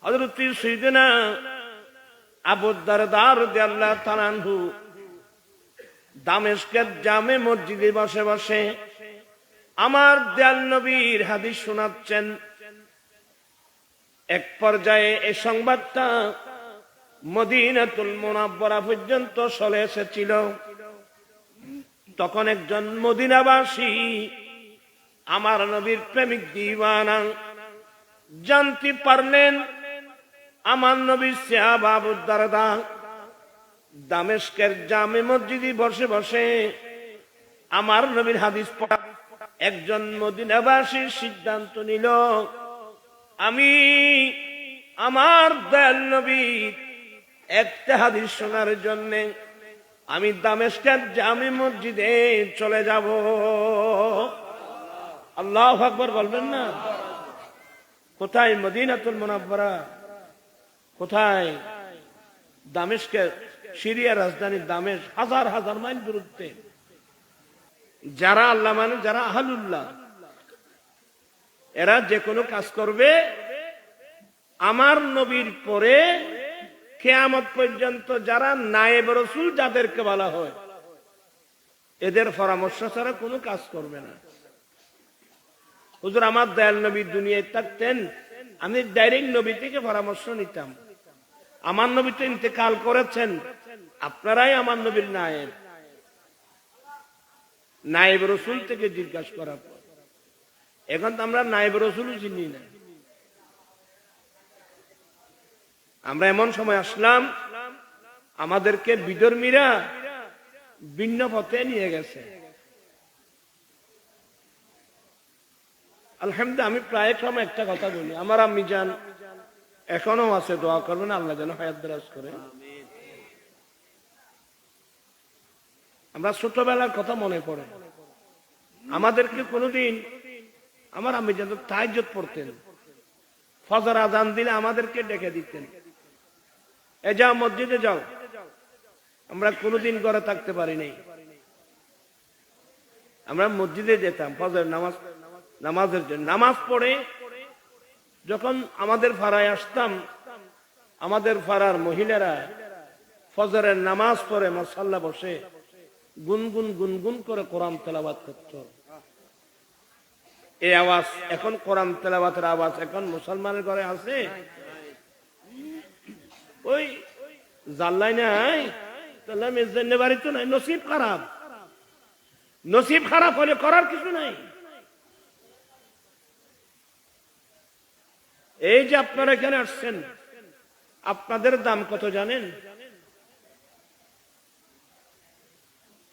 হযরত সাইয়েদনা আবু দারদা রাদিয়াল্লাহু তাআলা আনহু দামেস্কের জামে মসজিদে বসে বসে আমার দয়াল নবীর হাদিস শোনাচ্ছেন। এক পর্যায়ে এই সংবাদটা মদিনাতুল মুনাওয়ারা পর্যন্ত চলে এসেছিল। তখন একজন মদিনাবাসী আমার নবীর প্রেমিক দিওয়ানা জানতে পারলেন আমার নবীর সাহাবা আবু দারদা দামেস্কের জামে মসজিদে বসে বসে আমার নবীর হাদিস পড়া। একজন মদিনাবাসী সিদ্ধান্ত নিল, আমি আমার দয়াল নবীর একটা হাদিস শোনার জন্য আমি দামেস্কের জামে মসজিদে চলে যাব। আল্লাহু আকবার বলবেন না? কোথায়? মদিনাতুল মুনাওয়ারা। কোথায়? দামেস্কের, সিরিয়ার রাজধানী দামেস্ক, হাজার হাজার মাইল দূরত্বে। যারা আল্লাহ মানে, যারা আহলুল্লাহ, এরা যে কোনো কাজ করবে আমার নবীর পরে কিয়ামত পর্যন্ত যারা নায়েব রাসূল যাদেরকে বলা হয় এদের পরামর্শ ছাড়া কোনো কাজ করবে না। হুজুর আমার দয়াল নবী দুনিয়ায় থাকতেন, আমি ডাইরেক্ট নবী থেকে পরামর্শ নিতাম। আমার নবী তো ইন্তেকাল করেছেন, আপনারাই আমার নবীর নায়েব। নায়েব রাসূল থেকে জিজ্ঞাসা করার পর এখন তো আমরা নায়েব রাসূলও চিনি না। আমরা এমন সময় আসলাম আমাদেরকে বিধর্মীরা ভিন্ন পথে নিয়ে গেছে। আলহামদুলিল্লাহ, আমি প্রায় সময় একটা কথা বলি, আমার আম্মি জান এখনো আছে, দোয়া করবেন আল্লাহ যেন হায়াত দারাজ করে। আমরা ছোটবেলার কথা মনে পড়ে, আমাদেরকে কোনোদিন আমার আম্মি জান তাহাজ্জুদ পড়তেন, ফজর আযান দিলে আমাদেরকে ডেকে দিতেন, এ যাও মসজিদে যাও। আমরা কোনোদিন ঘরে থাকতে পারি নাই, আমরা মসজিদে যেতাম ফজর নামাজের জন্য। নামাজ পড়ে যখন আমাদের ফাড়ায় আসতাম, আমাদের ফাড়ার মহিলারা ফজরের নামাজ পড়ে মুসাল্লা বসে গুনগুন গুনগুন করে কোরআন তেলাওয়াত করত। এই আওয়াজ এখন, কোরআন তেলাওয়াতের আওয়াজ এখন মুসলমানের ঘরে আছে? ওই জাল্লাই নাই, তাহলে মেজদানে বাড়ি তো নাই। নসিব খারাপ, নসিব খারাপ হলে করার কিছু নাই। এই যে আপনারা এখানে আসছেন, আপনাদের দাম কত জানেন?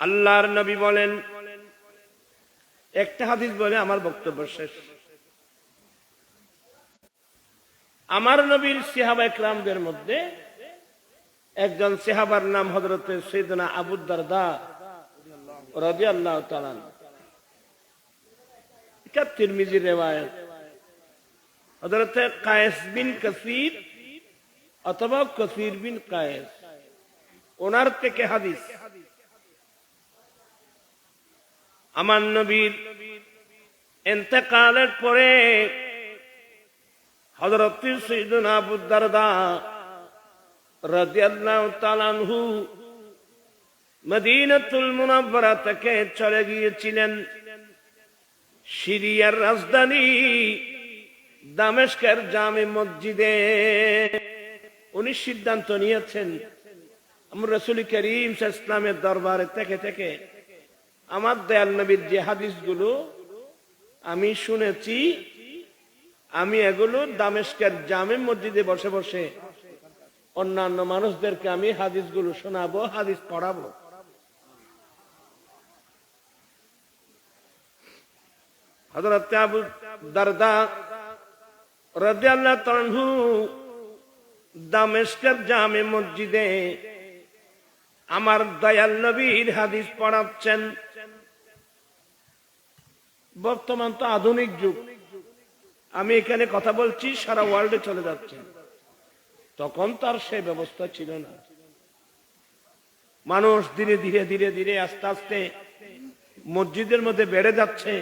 আল্লাহর নবী বলেন, একটা হাদিস বলে আমার বক্তব্য শেষ। আমার নবীর সাহাবা ইকরামদের মধ্যে একজন সাহাবার নাম হযরত সাইয়েদনা আবু দারদা রাদিয়াল্লাহু তাআলা। এটা তিরমিজির riwayat। হযরত কায়েস বিন কাসির অথবা কাসির বিন কায়েস, ওনার থেকে হাদিস। আমার নবীর ইন্তেকালের পরে হযরত সাইয়েদনা আবু দারদা রাদিয়াল্লাহু তাআলা আনহু মদিনাতুল মুনাওয়ারা থেকে চলে গিয়েছিলেন সিরিয়ার রাজধানী দামেস্কের জামে মসজিদে। উনি সিদ্ধান্ত নিয়েছেন, আমরা রাসূল করিম সাল্লাল্লাহু আলাইহি ওয়াসাল্লামের দরবারে থেকে থেকে আমার দয়াল নবীর যে হাদিসগুলো আমি শুনেছি, আমি এগুলো দামেস্কের জামে মসজিদে বসে বসে অন্যান্য মানুষদেরকে আমি হাদিসগুলো শোনাবো, হাদিস পড়াবো। হযরত আবু দারদা রাদিয়াল্লাহু তাআলা আনহু দামেস্কের জামে মসজিদে আমার দয়াল নবীর হাদিস পড়াচ্ছেন। বর্তমান তো আধুনিক যুগ, আমি এখানে কথা বলছি, সারা ওয়ার্ল্ডে চলে যাচ্ছে। তখন তার সেই ব্যবস্থা ছিল না। মানুষ ধীরে ধীরে ধীরে ধীরে আস্তে আস্তে মসজিদের মধ্যে বেড়ে যাচ্ছে।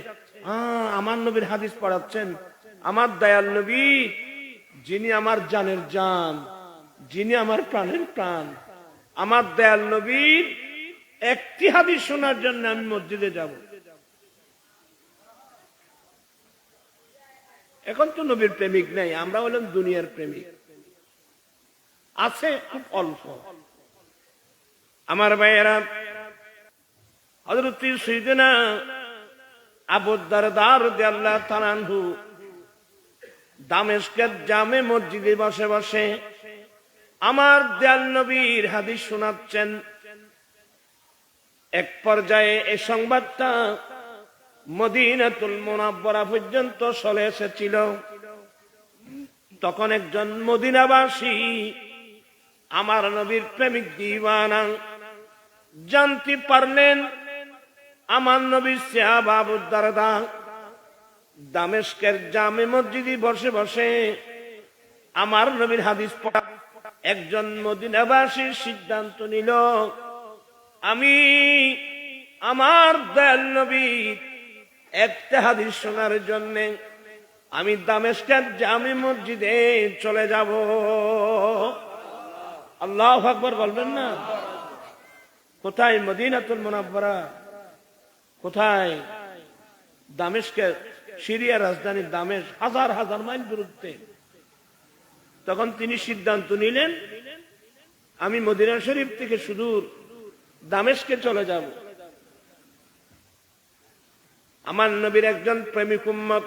আমার নবীর হাদিস পড়াচ্ছেন, আমার দয়াল নবী যিনি আমার জানের জান, যিনি আমার প্রাণের প্রাণ, আমার দয়াল নবীর একটি হাদিস শোনার জন্য আমি মসজিদে যাব। এখন তো নবীর প্রেমিক নাই, আমরা হলাম দুনিয়ার প্রেমিক, আছে খুব অল্প। আমার ভাইয়েরা, হযরত সাইয়েদনা আবু দারদা রাদিয়াল্লাহু তাআলা আনহু দামেস্কের জামে মসজিদে বসে বসে আমার দয়াল নবীর হাদিস শোনাচ্ছেন। এক পর্যায়ে এই সংবাদটা মদিনাতুল মুনাওয়ারা পর্যন্ত চলে এসেছিল। তখন একজন মদিনাবাসী, আমার নবীর প্রেমিক দিওয়ানা, জানতে পারলেন আমার নবীর সাহাবা আবু দারদা দামেস্কের জামে মসজিদে বসে বসে আমার নবীর হাদিস পড়া। একজন মদিনাবাসীর সিদ্ধান্ত নিল, আমি আমার দয়াল নবীর একটা হাদিস শোনার জন্য আমি দামেস্কের জামে মসজিদে চলে যাব। আল্লাহু আকবার বলবেন না? কোথায়? মদিনাতুল মুনাওয়ারা। কোথায়? দামেস্কের, সিরিয়া রাজধানী দামেস্ক, হাজার হাজার মাইল দূরত্বে। তখন তিনি সিদ্ধান্ত নিলেন, আমি মদিনা শরীফ থেকে সুদূর দামেস্কে চলে যাব। আমার নবীর একজন প্রেমিক উম্মত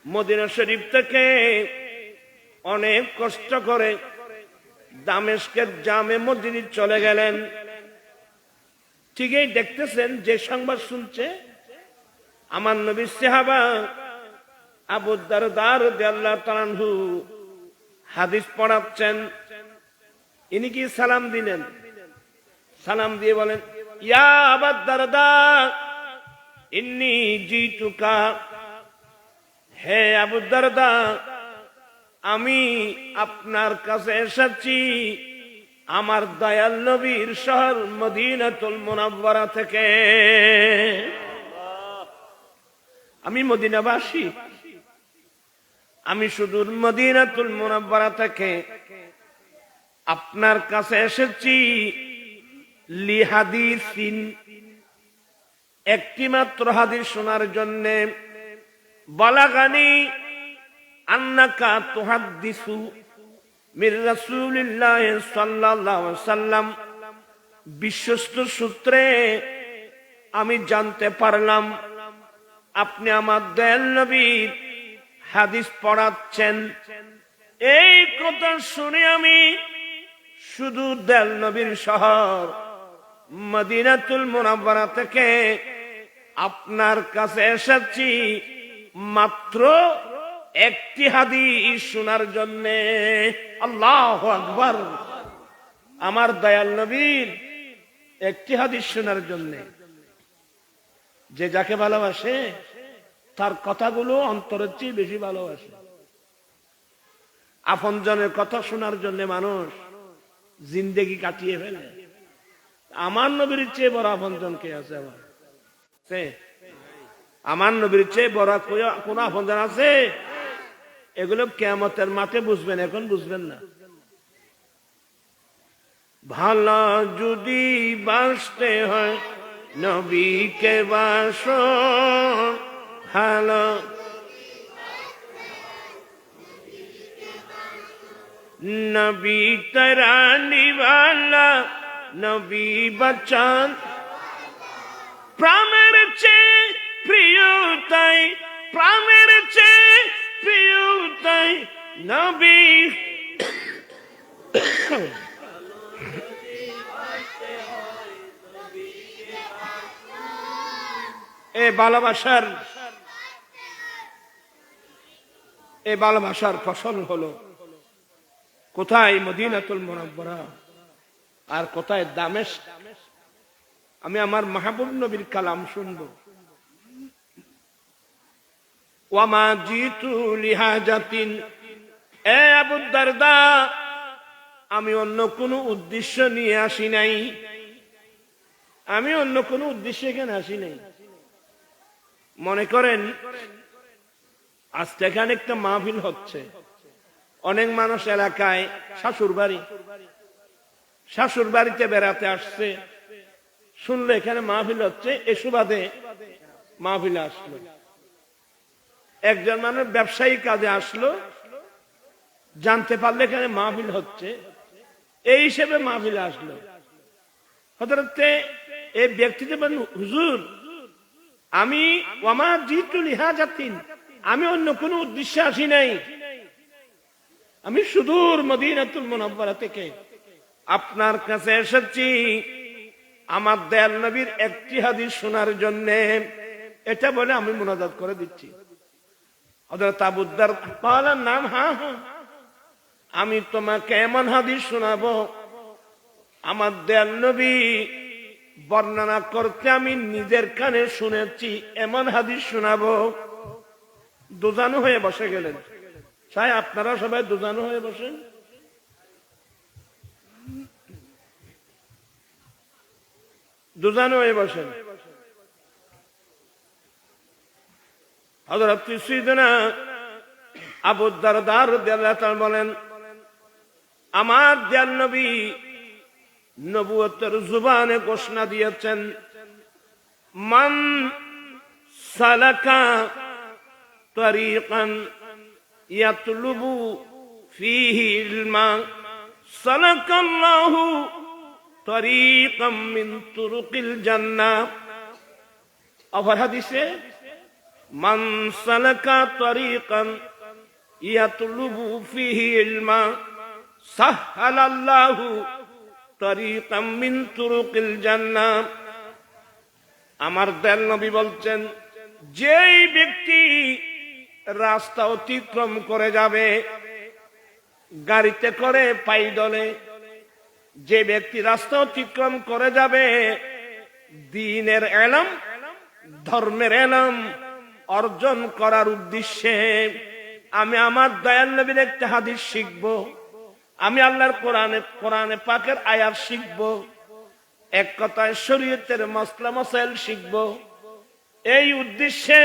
মদিনা শরীফ থেকে অনেক কষ্ট করে দামেস্কের জামে মসজিদে চলে গেলেন। ঠিকই দেখতেছেন, যে সংবাদ শুনছে আমার নবীর সাহাবা আবু দারদা রাদিয়াল্লাহু তাআলা আনহু হাদিস পড়াচ্ছেন। ইনি কি সালাম দিলেন? সালাম দিয়ে বলেন, ইয়া আবু দারদা ইন্নী জিতুকা, হে আবু দারদা, আমি আপনার কাছে এসেছি আমার দয়াল নবীর শহর মদিনাতুল মুনাওয়ারা থেকে। আমি মদিনাবাসী, আমি সুদূর মদিনাতুল মুনাওয়ারা থেকে আপনার কাছে এসেছি লিহাদিসিন, একটি মাত্র হাদিস শোনার জন্য। বালাগানি আন্নাকা তুহাদ্দিসু মির রাসূলিল্লাহ সাল্লাল্লাহু আলাইহি ওয়াসাল্লাম, বিশ্বস্ত সূত্রে আমি জানতে পারলাম আপনি আমার দয়াল নবীর হাদিস পড়াচ্ছেন। এই কথা শুনে আমি শুধু দয়াল নবীর শহর মদিনাতুল মুনাওয়ারা থেকে আপনার কাছে এসেছি মাত্র একটি হাদিস শোনার জন্য। আল্লাহু আকবার! আমার দয়াল নবীর একটি হাদিস শোনার জন্য। যে যাকে ভালোবাসে তার কথাগুলো অন্তরের চেয়ে বেশি ভালোবাসে। আপনজনের কথা শোনার জন্য মানুষ জিন্দেগি কাটিয়ে ফেলে। আমার নবীর চেয়ে বড় আপনজন কে আছে? আমার নবীর চেয়ে বড় কোন আপনজন আছে? এগুলো কিয়ামতের মাঠে বুঝবেন, এখন বুঝবেন না। ভালো যদি বাসতে হয় নবীকে বাসো, ভালো নবী তেরা নিবালা, নবী বাঁচান প্রাণের চেয়ে প্রিয় তাই, প্রাণের চেয়ে প্রিয় তাই নবী। এ ভালোবাসার ফসল হলো কোথায়? মদিনাতুল মুনাওয়ারা। আর কোথায়? দামেস্ক। আমি আমার মাহবুব নবীর কালাম শুনবো। ওয়ামা জিতু লিহাজাতিন, এ আবু দারদা, আমি অন্য কোনো উদ্দেশ্য নিয়ে আসি নাই। আমি অন্য কোনো উদ্দেশ্যে এখানে আসি নাই। মনে করেন আজকে এখানে একটা মাহফিল হচ্ছে, অনেক মানুষ এলাকায় শাশুর বাড়িতে বেড়াতে আসছে, শুনলে এখানে মাহফিল হচ্ছে, এ সুবাদে মাহফিলে আসলো। একজন মানুষ ব্যবসায়ী কাজে আসলো, জানতে পারলে এখানে মাহফিল হচ্ছে, এই হিসেবে মাহফিলে আসলো। হযরতে এই ব্যক্তিতে বলেন, হুজুর আমি ওয়ামা জিতু লিহাজাতিন, আমি অন্য কোনো উদ্দেশ্যে আসি নাই, আমি সুদূর মদিনাতুল মুনাওয়ারা থেকে আপনার কাছে এসেছি আমার দয়াল নবীর একটি হাদিস শোনার জন্য। এটা বলে আমি মুনাজাত করে দিচ্ছি। হযরত আবু দার বলেন, নাম হ্যাঁ হ্যাঁ, আমি তোমাকে এমন হাদিস শোনাবো আমার দয়াল নবী বর্ণনা করতে আমি নিজের কানে শুনেছি, এমন হাদিস শোনাবো। দোজানো হয়ে বসে গেলেন। চাই আপনারা সবাই দোজানো হয়ে বসেন। দোজানো হয়ে বসেন। হযরত সাইয়েদনা আবু দারদা রাদিয়াল্লাহু তাআলা বলেন, আমার দয়াল নবী নবুয়তের জুবানে ঘোষণা দিয়েছেন, মান সালাকা তরিকান ইয়াতলুবু ফীহি ইলমা সালাকাল্লাহু তরিকাম মিন তুরুকিল জান্নাহ। আবার হাদিসে, মান সালাকা তরিকান ইয়াতলুবু ফীহি ইলমা সাহহালাল্লাহু তরিকাম মিন তুরুকিল জান্নাহ। আমার দয়াল নবী বলছেন, যেই ব্যক্তি রাস্তা অতিক্রম করে যাবে, গাড়িতে করে পাইদলে, যে ব্যক্তি রাস্তা অতিক্রম করে যাবে দ্বীনের ইলম, ধর্মের ইলম অর্জন করার উদ্দেশ্যে, আমি আমার দয়াল নবীর একটা হাদিস শিখবো, আমি আল্লাহর কোরআনে পাকের আয়াত শিখবো, এক কথায় শরীয়তের মাসলা মাসাইল শিখবো, এই উদ্দেশ্যে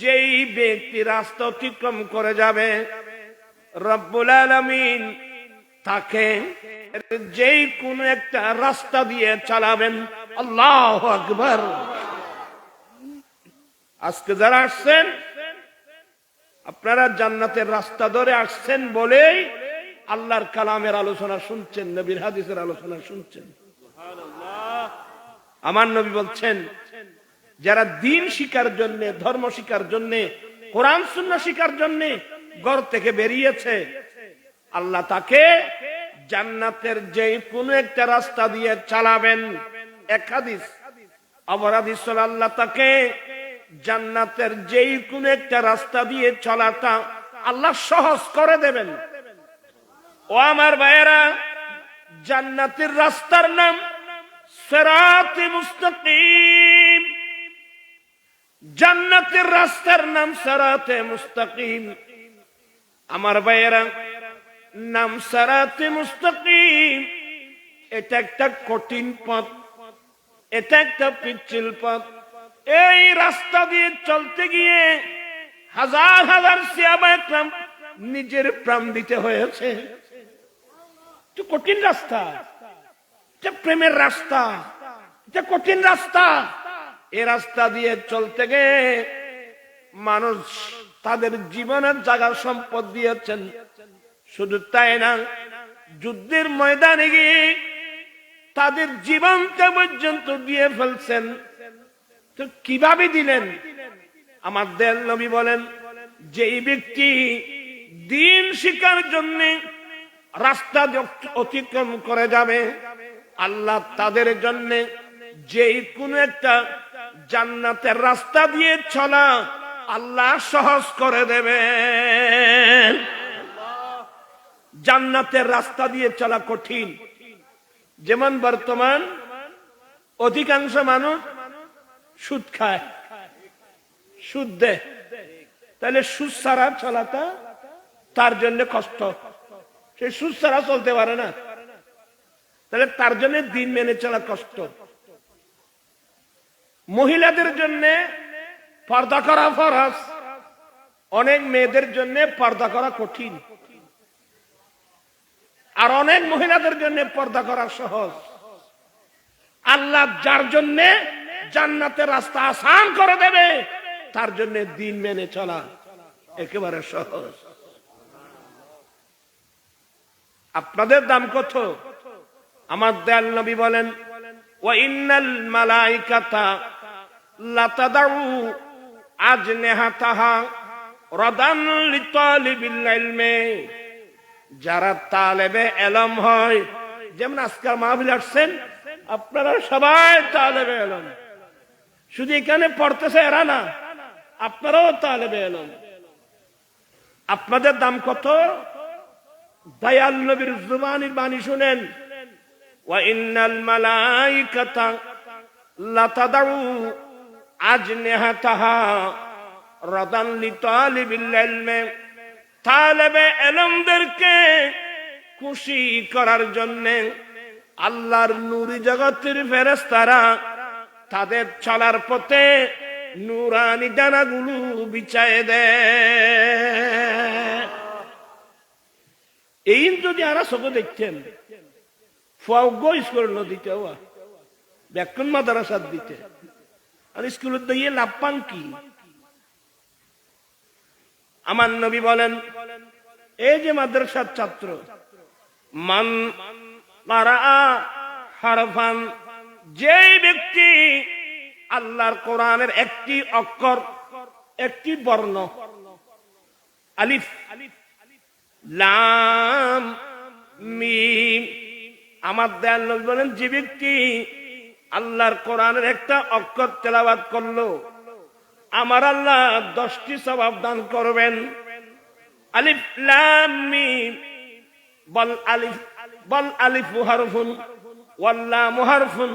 যেই ব্যক্তি রাস্তা অতিক্রম করে যাবে রব্বুল আলামিন তাকে যেই কোন একটা রাস্তা দিয়ে চালাবেন। আল্লাহু আকবার। আজকে যারা আসছেন আপনারা জান্নাতের রাস্তা ধরে আসছেন বলেই আল্লাহর কালামের আলোচনা শুনছেন, নবীর হাদিসের আলোচনা শুনছেন। আমার নবী বলছেন, যারা দ্বীন শিকার জন্য, ধর্ম শিকার জন্য, কোরআন সুন্নাহ শিকার জন্য ঘর থেকে বেরিয়েছে, আল্লাহ তাকে জান্নাতের যে কোনো একটা রাস্তা দিয়ে চালাবেন। এক হাদিস। আবার হাদিস হলো, আল্লাহ তাকে জান্নাতের যেই কোনো একটা রাস্তা দিয়ে চলাটা আল্লাহ সহজ করে দেবেন। ও আমার ভাইয়েরা, জান্নাতের রাস্তার নাম সিরাতে মুস্তাকিম। জান্নাতের রাস্তার নাম সিরাতে মুস্তাকিম। আমার ভাইয়েরা, নাম সিরাতে মুস্তাকিম, এটা একটা কঠিন পথ, এটা একটা পিচ্ছিল পথ। এই রাস্তা দিয়ে চলতে গিয়ে হাজার হাজার সাহাবায়ে কেরাম নিজের প্রাণ দিতে হয়েছে। এটা কঠিন রাস্তা, এটা প্রেমের রাস্তা, এটা কঠিন রাস্তা। এই রাস্তা দিয়ে চলতে গিয়ে মানুষ তাদের জীবনের জায়গার সম্পদ দিয়েছেন। শুধু তাই না, যুদ্ধের ময়দানে গিয়ে তাদের জীবনটা পর্যন্ত দিয়ে ফেলছেন। তো কিভাবে দিলেন? আমার দয়াল নবী বলেন, যেই ব্যক্তি দ্বীন শিক্ষার জন্য রাস্তা অতিক্রম করে যাবে, আল্লাহ তাদের জন্য যেই কোনো একটা জান্নাতের রাস্তা দিয়ে চলা আল্লাহ সহজ করে দেবেন। জান্নাতের রাস্তা দিয়ে চলা কঠিন। যেমন বর্তমান অধিকাংশ মানুষ সুদ খায়, সুদ দেয়, তাহলে সুদ ছাড়া চলাটা তার জন্য কষ্ট। সে সুদ ছাড়া চলতে পারে না, তাহলে তার জন্য দিন মেনে চলা কষ্ট। মহিলাদের জন্য পর্দা করা ফরজ, অনেক মেয়েদের জন্য পর্দা করা কঠিন। আর অনেক মহিলাদের জন্য পর্দা করা সহজ। আল্লাহ যার জন্য জান্নাতের রাস্তা আসান করে দেবে, তার জন্য দিন মেনে চলা একেবারে সহজ। আপনাদের দাম কত? আমার দয়াল নবী বলেন, ওয়া ইন্নাল মালাইকাতা লাতাদাউ আজনিহাতাহা রাদান লিতালিবিল ইলমি। যারা তালেবে ইলম হয়, যেমন আজকাল মাহফিল আসছেন, আপনারা সবাই তালেবে ইলম, শুধু এখানে পড়তেছে এরা না, আপনারাও তালেবে ইলম। আপনাদের দাম কত? দয়াল নবীর জুবানির বাণী শুনেন, ওয়া ইন্নাল মালাইকাতা লাতাদাউ আজনিহাতাহা রাদান লিতালিবিল ইলমি। তালেবে ইলমদেরকে খুশি করার জন্য আল্লাহর নূরি জগতের ফেরেশতারা তাদের চলার পথে নূরানি ডানাগুলো বিছায়ে দেয়। এই যদি আরা চোখে দেখতেন, স্কুল নদীতে ব্যাকুন মাদ্রাসার দিতে, আর স্কুলের দিয়ে লাভ পান কি? আমার নবী বলেন, এই যে মাদ্রাসার ছাত্র, মান মারা হারফান, যেই ব্যক্তি আল্লাহর কোরআনের একটি অক্ষর, একটি বর্ণ, আলিফ লাম মিম, আমার দয়াল নবী বলেন, যে ব্যক্তি আল্লাহর কোরআনের একটা অক্ষর তেলাওয়াত করলো, আমার আল্লাহ 10টি সওয়াব দান করবেন। আলিফ লাম মিম, বল আলিফু হারফুন ওয়াল লামু হারফুন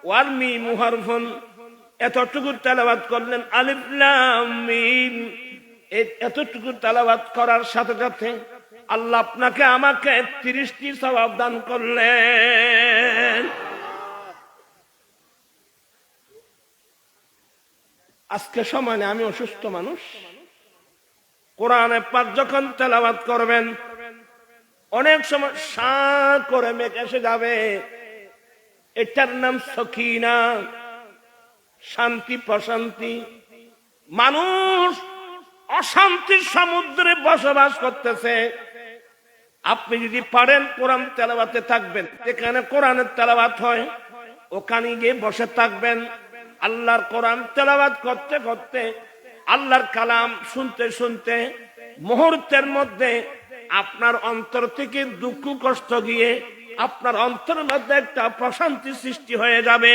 ওয়াল মিমু হারফুন। এতটুকু তেলাওয়াত করলেন, আলিফ লাম মিম, এতটুকু তেলাওয়াত করার সাথে সাথে আল্লাহ আপনাকে আমাকে 30টি সওয়াব দান করলেন। আজকে সময় আমি অসুস্থ মানুষ, কোরআনে পাক যখন তেলাওয়াত করবেন, অনেক সময় সা করে মেঘ এসে যাবে, এটার নাম সকিনা, শান্তি প্রশান্তি। মানুষ অশান্তির সমুদ্রে বসবাস করতেছে। আপনি যদি পারেন কোরআন তেলাওয়াতে থাকবেন, যেখানে কোরআনের তেলাওয়াত হয় ওখানে গিয়ে বসে থাকবেন। আল্লাহর কোরআন তেলাওয়াত করতে করতে, আল্লাহর কালাম শুনতে শুনতে মুহূর্তের মধ্যে আপনার অন্তর থেকে দুঃখ কষ্ট গিয়ে আপনার অন্তরের মধ্যে একটা প্রশান্তি সৃষ্টি হয়ে যাবে।